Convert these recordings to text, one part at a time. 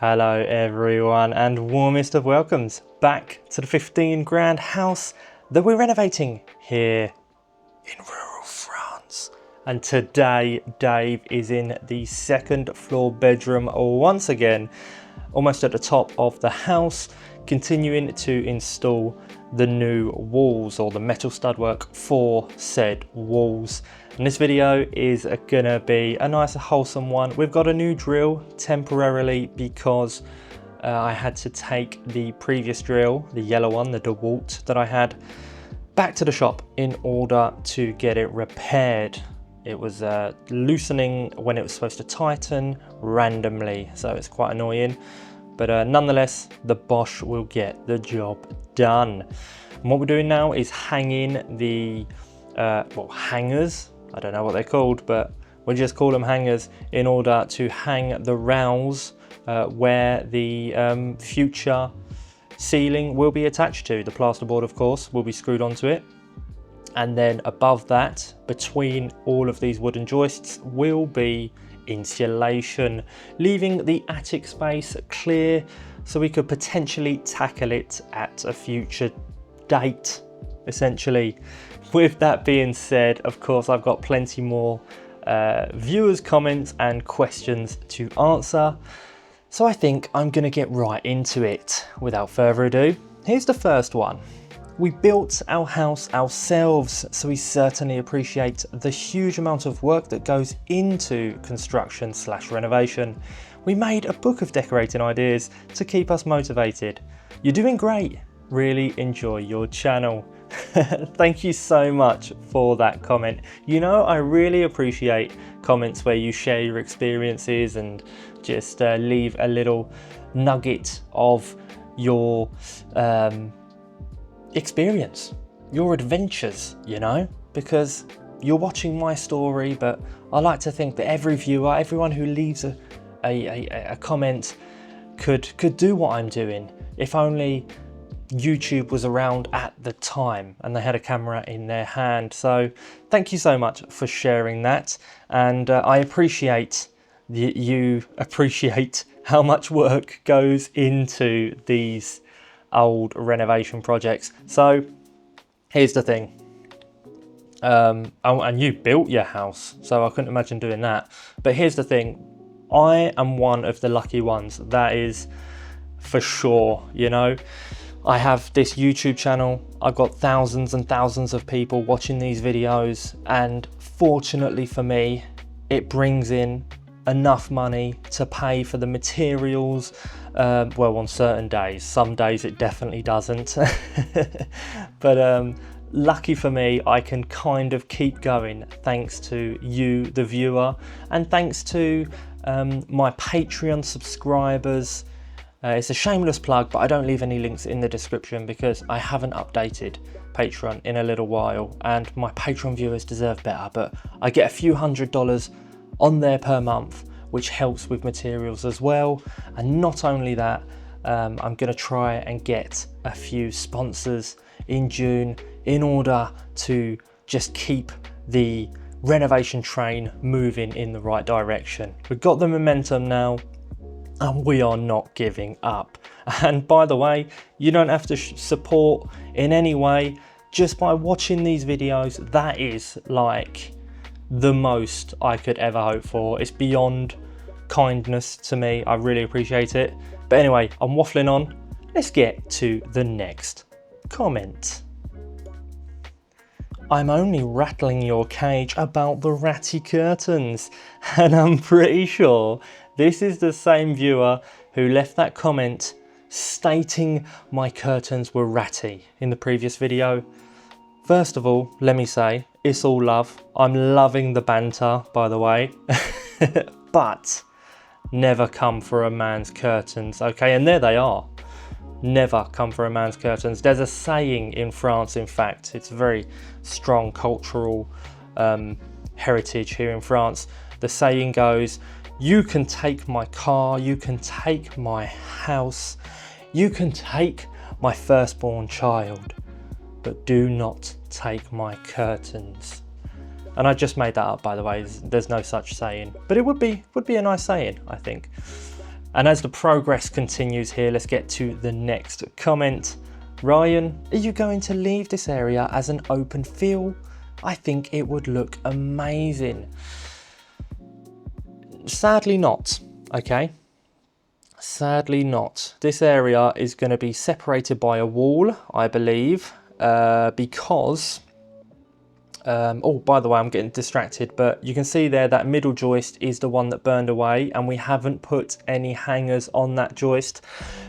Hello everyone and warmest of welcomes back to the 15 grand house that we're renovating here in rural France. And today Dave is in the second floor bedroom once again, almost at the top of the house, continuing to install the new walls or the metal stud work for said walls. And this video is gonna be a nice wholesome one. We've got a new drill temporarily because I had to take the previous drill, the yellow one, the DeWalt that I had, back to the shop in order to get it repaired. It was loosening when it was supposed to tighten randomly, so it's quite annoying. But nonetheless, the Bosch will get the job done. And what we're doing now is hanging the hangers. I don't know what they're called, but we'll just call them hangers in order to hang the rails where the future ceiling will be attached to. The plasterboard, of course, will be screwed onto it. And then above that, between all of these wooden joists, will be insulation, leaving the attic space clear so we could potentially tackle it at a future date, essentially. With that being said, of course, I've got plenty more viewers' comments and questions to answer. So I think I'm going to get right into it. Without further ado, here's the first one. We built our house ourselves, so we certainly appreciate the huge amount of work that goes into construction / renovation. We made a book of decorating ideas to keep us motivated. You're doing great. Really enjoy your channel. Thank you so much for that comment. You know, I really appreciate comments where you share your experiences and just leave a little nugget of your experience, your adventures, you know, because you're watching my story, but I like to think that every viewer, everyone who leaves a comment could do what I'm doing. If only YouTube was around at the time and they had a camera in their hand. So thank you so much for sharing that, and I appreciate you appreciate how much work goes into these old renovation projects. So here's the thing, and you built your house, so I couldn't imagine doing that, but here's the thing, I am one of the lucky ones, that is for sure. You know, I have this YouTube channel, I've got thousands and thousands of people watching these videos, and fortunately for me, it brings in enough money to pay for the materials. Well, on certain days, some days it definitely doesn't. But lucky for me, I can kind of keep going thanks to you, the viewer, and thanks to my Patreon subscribers. It's a shameless plug, but I don't leave any links in the description because I haven't updated Patreon in a little while, and my Patreon viewers deserve better. But I get a few $100s on there per month, which helps with materials as well. And not only that, I'm going to try and get a few sponsors in June in order to just keep the renovation train moving in the right direction. We've got the momentum now, and we are not giving up. And by the way, you don't have to support in any way. Just by watching these videos, that is like the most I could ever hope for. It's beyond kindness to me. I really appreciate it. But anyway, I'm waffling on. Let's get to the next comment. I'm only rattling your cage about the ratty curtains, and I'm pretty sure this is the same viewer who left that comment stating my curtains were ratty in the previous video. First of all, let me say, it's all love. I'm loving the banter, by the way. But never come for a man's curtains, okay? And there they are. Never come for a man's curtains. There's a saying in France, in fact, it's a very strong cultural heritage here in France. The saying goes, you can take my car, you can take my house, you can take my firstborn child, but do not take my curtains. And I just made that up, by the way. There's no such saying, but it would be a nice saying, I think. And as the progress continues here, let's get to the next comment. Ryan, are you going to leave this area as an open feel? I think it would look amazing. Sadly not, okay? Sadly not. This area is going to be separated by a wall, I believe, because... oh, by the way, I'm getting distracted, but you can see there that middle joist is the one that burned away, and we haven't put any hangers on that joist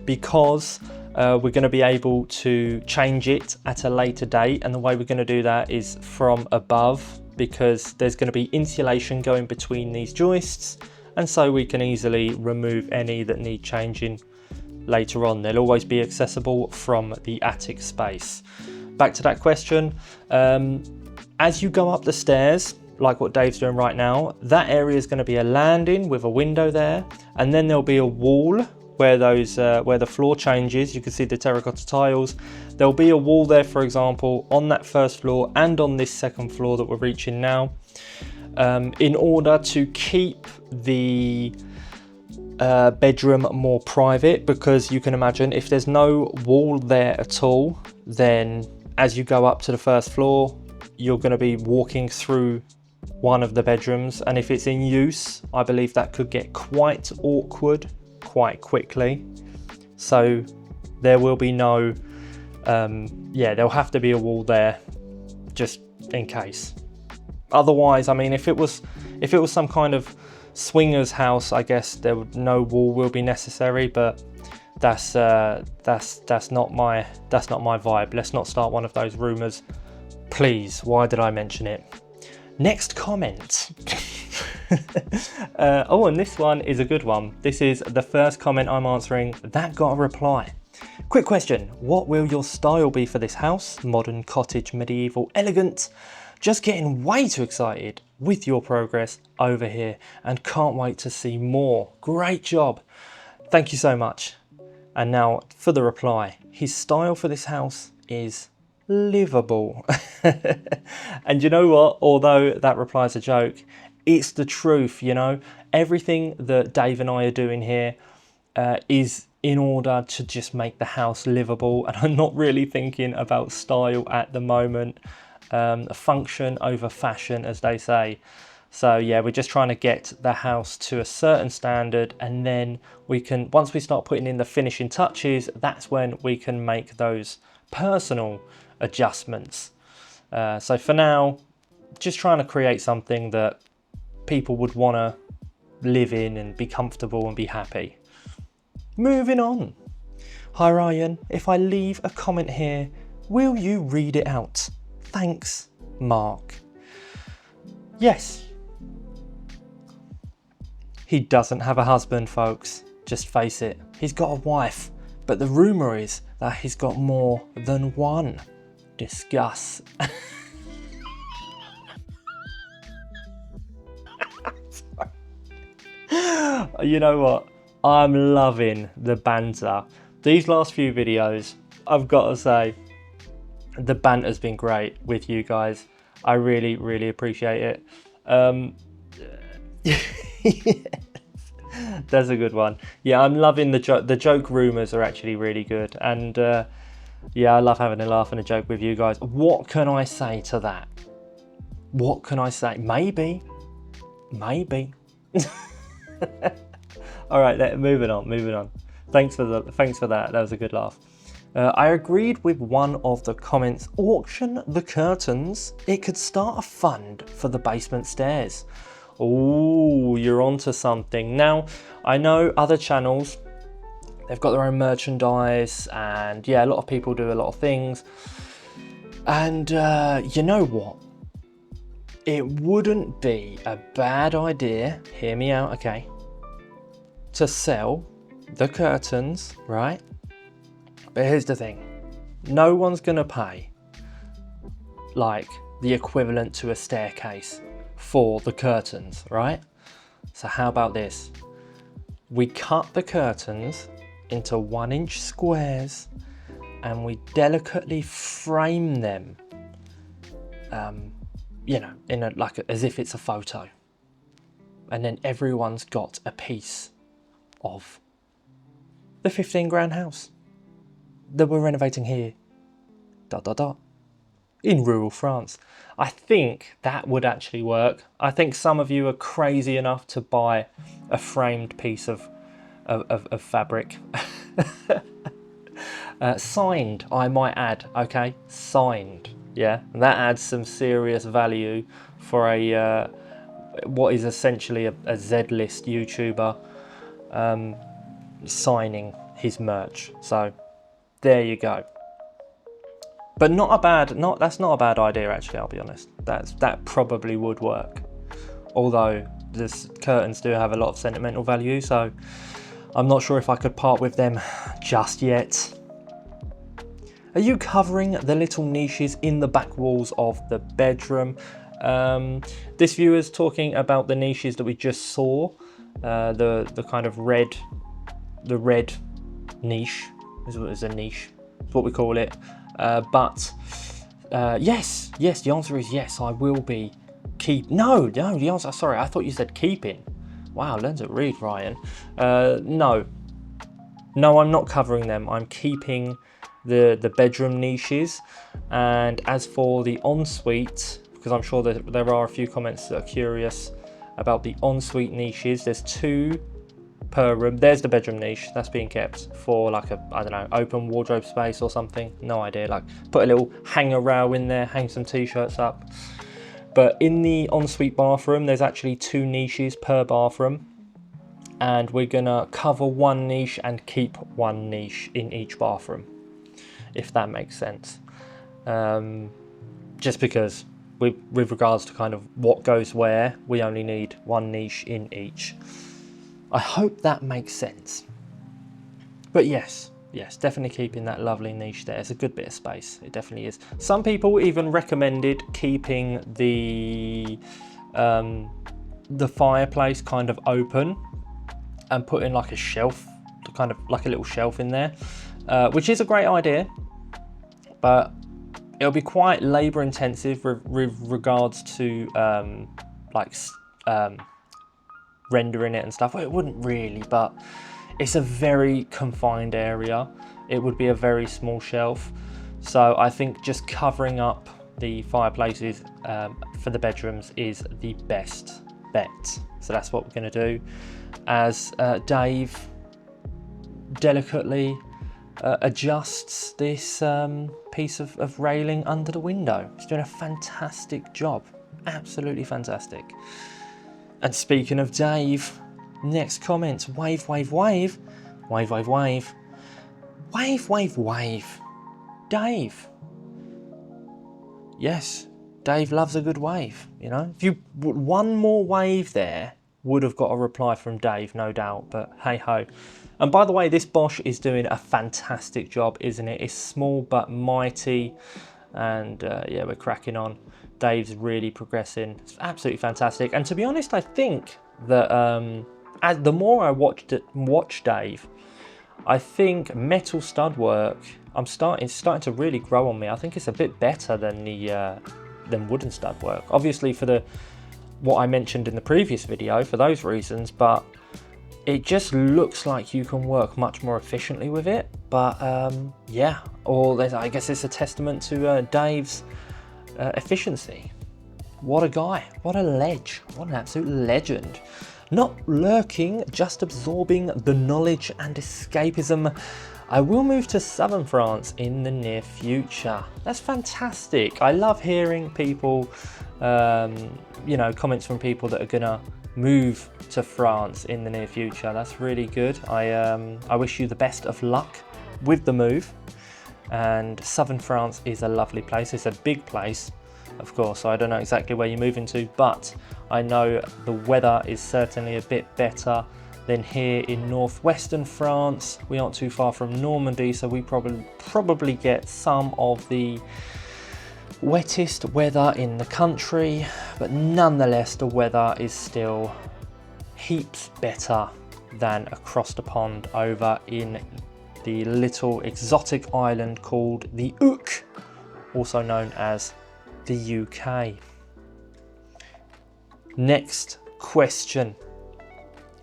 because we're going to be able to change it at a later date. And the way we're going to do that is from above, because there's going to be insulation going between these joists, and so we can easily remove any that need changing later on. They'll always be accessible from the attic space. Back to that question. As you go up the stairs, like what Dave's doing right now, that area is going to be a landing with a window there, and then there'll be a wall where where the floor changes. You can see the terracotta tiles. There'll be a wall there, for example, on that first floor and on this second floor that we're reaching now, in order to keep the bedroom more private, because you can imagine if there's no wall there at all, then as you go up to the first floor, you're going to be walking through one of the bedrooms, and if it's in use, I believe that could get quite awkward quite quickly. So there will be no there'll have to be a wall there just in case. Otherwise, I mean, if it was some kind of swingers house, I guess no wall will be necessary, but that's not my vibe. Let's not start one of those rumors, please. Why did I mention it? Next comment. Oh, and this one is a good one. This is the first comment I'm answering that got a reply. Quick question, what will your style be for this house? Modern, cottage, medieval, elegant? Just getting way too excited with your progress over here and can't wait to see more. Great job. Thank you so much. And now for the reply. His style for this house is livable. And you know what? Although that reply is a joke, it's the truth, you know. Everything that Dave and I are doing here is in order to just make the house livable. And I'm not really thinking about style at the moment. Function over fashion, as they say. So yeah, we're just trying to get the house to a certain standard, and then we can, once we start putting in the finishing touches, that's when we can make those personal adjustments. So for now, just trying to create something that people would want to live in and be comfortable and be happy. Moving on. Hi Ryan, if I leave a comment here, will you read it out? Thanks, Mark. Yes. He doesn't have a husband, folks. Just face it. He's got a wife, but the rumour is that he's got more than one. Discuss. You know what? I'm loving the banter. These last few videos, I've got to say, the banter's been great with you guys. I really, really appreciate it. Yes. That's a good one. Yeah, I'm loving the joke rumours are actually really good, and yeah, I love having a laugh and a joke with you guys. What can I say to that? What can I say? Maybe. All right, moving on. Thanks for that. That was a good laugh. I agreed with one of the comments. Auction the curtains. It could start a fund for the basement stairs. Oh, you're onto something. Now, I know other channels, they've got their own merchandise, and yeah, a lot of people do a lot of things. And you know what? It wouldn't be a bad idea, hear me out, okay, to sell the curtains, right? But here's the thing, no one's gonna pay like the equivalent to a staircase for the curtains, right? So how about this? We cut the curtains into 1-inch squares and we delicately frame them, you know, in as if it's a photo. And then everyone's got a piece of the 15 grand house that we're renovating here, in rural France. I think that would actually work. I think some of you are crazy enough to buy a framed piece of fabric. Signed, I might add, okay? Signed, yeah? And that adds some serious value for a what is essentially a Z-list YouTuber signing his merch. So there you go. But that's not a bad idea actually, I'll be honest. That probably would work. Although the curtains do have a lot of sentimental value, so I'm not sure if I could part with them just yet. Are you covering the little niches in the back walls of the bedroom? This viewer's talking about the niches that we just saw, the kind of red niche is a niche, it's what we call it. But yes, the answer is yes. I will be No, the answer. Sorry, I thought you said keeping. Wow, learn to read, Ryan. No, I'm not covering them. I'm keeping the bedroom niches. And as for the ensuite, because I'm sure that there are a few comments that are curious about the ensuite niches, there's 2 per room. There's the bedroom niche that's being kept for like a, I don't know, open wardrobe space or something. No idea. Like put a little hanger rail in there, hang some t-shirts up. But in the ensuite bathroom, there's actually 2 niches per bathroom. And we're gonna cover 1 niche and keep 1 niche in each bathroom, if that makes sense. Just because with regards to kind of what goes where, we only need 1 niche in each. I hope that makes sense. But yes, definitely keeping that lovely niche there. It's a good bit of space. It definitely is. Some people even recommended keeping the fireplace kind of open and putting like a shelf, kind of like a little shelf in there, which is a great idea, but it'll be quite labor intensive with regards to rendering it and stuff. Well, it wouldn't really, but it's a very confined area. It would be a very small shelf. So I think just covering up the fireplaces for the bedrooms is the best bet. So that's what we're going to do. As Dave delicately adjusts this piece of railing under the window. He's doing a fantastic job. Absolutely fantastic. And speaking of Dave, next comment, wave. Dave. Yes, Dave loves a good wave, you know. If you put 1 more wave there, would have got a reply from Dave, no doubt, but hey ho. And by the way, this Bosch is doing a fantastic job, isn't it? It's small but mighty, and yeah, we're cracking on. Dave's really progressing. It's absolutely fantastic. And to be honest, I think that as the more I watch Dave, I think metal stud work, it's starting to really grow on me. I think it's a bit better than than wooden stud work. Obviously for what I mentioned in the previous video, for those reasons, but it just looks like you can work much more efficiently with it. But yeah, I guess it's a testament to Dave's efficiency. What a guy, what a ledge, what an absolute legend. Not lurking, just absorbing the knowledge and escapism. I will move to southern France in the near future. That's fantastic. I love hearing people, you know, comments from people that are gonna move to France in the near future. That's really good. I wish you the best of luck with the move. And southern France is a lovely place. It's a big place, of course, so I don't know exactly where you're moving to, but I know the weather is certainly a bit better than here in northwestern France. We aren't too far from Normandy, so we probably get some of the wettest weather in the country, but nonetheless the weather is still heaps better than across the pond over in the little exotic island called the Ook, also known as the UK. Next question.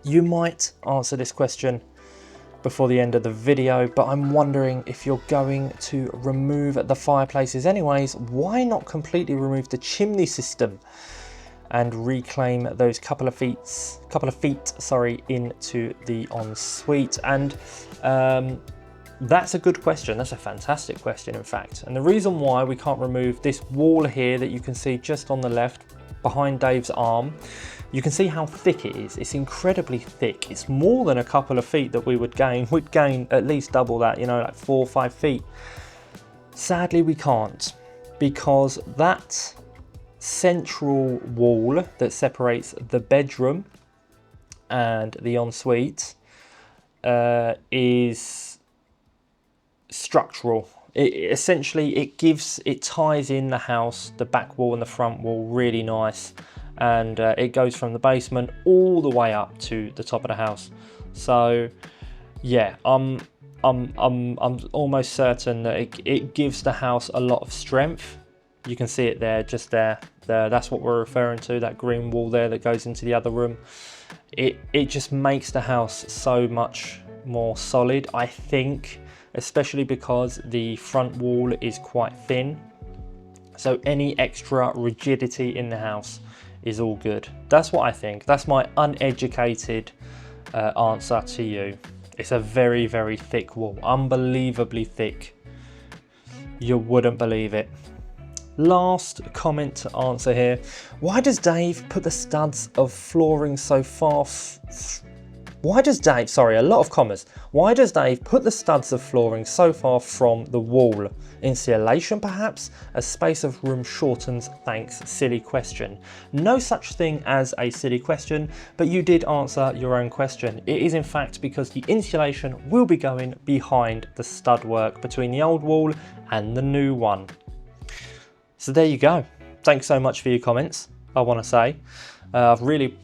You might answer this question before the end of the video, but I'm wondering if you're going to remove the fireplaces anyways, why not completely remove the chimney system and reclaim those couple of feet, into the ensuite? And that's a good question. That's a fantastic question, in fact. And the reason why we can't remove this wall here that you can see just on the left behind Dave's arm, you can see how thick it is. It's incredibly thick. It's more than a couple of feet that we would gain. We'd gain at least double that, you know, like 4 or 5 feet. Sadly, we can't, because that central wall that separates the bedroom and the ensuite is structural. Essentially, it ties in the house, the back wall and the front wall, really nice, and it goes from the basement all the way up to the top of the house. So yeah, I'm almost certain that it gives the house a lot of strength. You can see it there, just there. That's what we're referring to, that green wall there that goes into the other room. It just makes the house so much more solid, I think, especially because the front wall is quite thin. So any extra rigidity in the house is all good. That's what I think. That's my uneducated answer to you. It's a very, very thick wall, unbelievably thick. You wouldn't believe it. Last comment to answer here. Why does Dave put the studs of flooring so far? Why does Dave, sorry, a lot of commas. Why does Dave put the studs of flooring so far from the wall? Insulation perhaps? A space of room shortens, thanks. Silly question. No such thing as a silly question, but you did answer your own question. It is in fact because the insulation will be going behind the stud work between the old wall and the new one. So there you go. Thanks so much for your comments, I want to say. I've really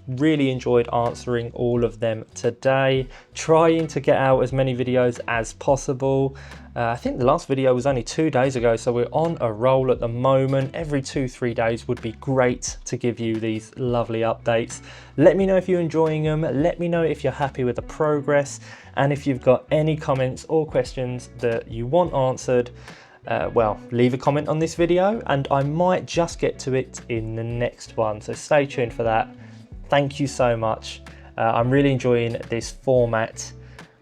enjoyed answering all of them today, trying to get out as many videos as possible. I think the last video was only 2 days ago, so we're on a roll at the moment. Every 2-3 days would be great to give you these lovely updates. Let me know if you're enjoying them. Let me know if you're happy with the progress, and if you've got any comments or questions that you want answered, well, leave a comment on this video and I might just get to it in the next one. So stay tuned for that. Thank you so much. I'm really enjoying this format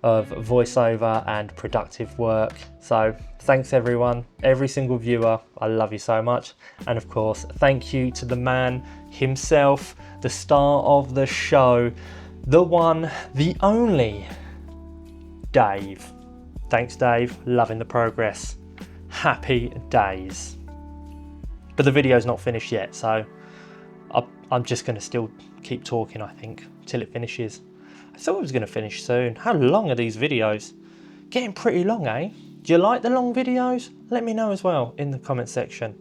of voiceover and productive work. So thanks everyone, every single viewer. I love you so much. And of course, thank you to the man himself, the star of the show, the one, the only, Dave. Thanks, Dave. Loving the progress. Happy days. But the video's not finished yet, so I'm just going to still keep talking, I think, till it finishes. I thought it was going to finish soon. How long are these videos? Getting pretty long, eh? Do you like the long videos? Let me know as well in the comment section.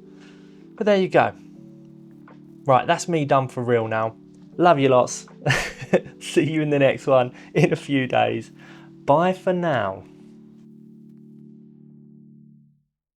But there you go. Right, that's me done for real now. Love you lots. See you in the next one in a few days. Bye for now.